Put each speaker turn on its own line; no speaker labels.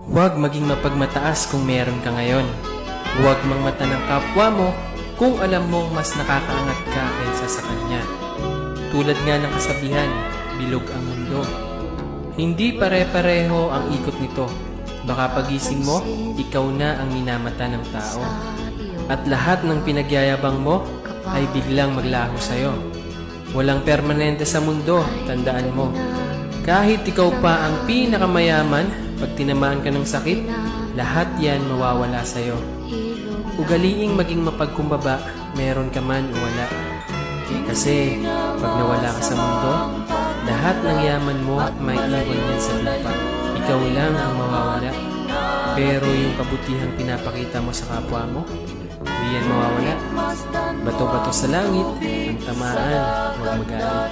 Huwag maging mapagmataas kung meron ka ngayon. Huwag mangmata ng kapwa mo kung alam mong mas nakakaangat ka kaysa sa kanya. Tulad nga ng kasabihan, bilog ang mundo. Hindi pare-pareho ang ikot nito. Baka pagising mo, ikaw na ang minamata ng tao. At lahat ng pinagyayabang mo ay biglang maglaho sa'yo. Walang permanente sa mundo, tandaan mo. Kahit ikaw pa ang pinakamayaman, pag tinamaan ka ng sakit, lahat yan mawawala sa'yo. Ugaliing maging mapagkumbaba, meron ka man o wala. Kasi pag nawala ka sa mundo, lahat ng yaman mo may iwan yan sa lupa. Ikaw lang ang mawawala. Pero yung kabutihang pinapakita mo sa kapwa mo, hindi yan mawawala. Bato-bato sa langit, ang tamaan, huwag magalit.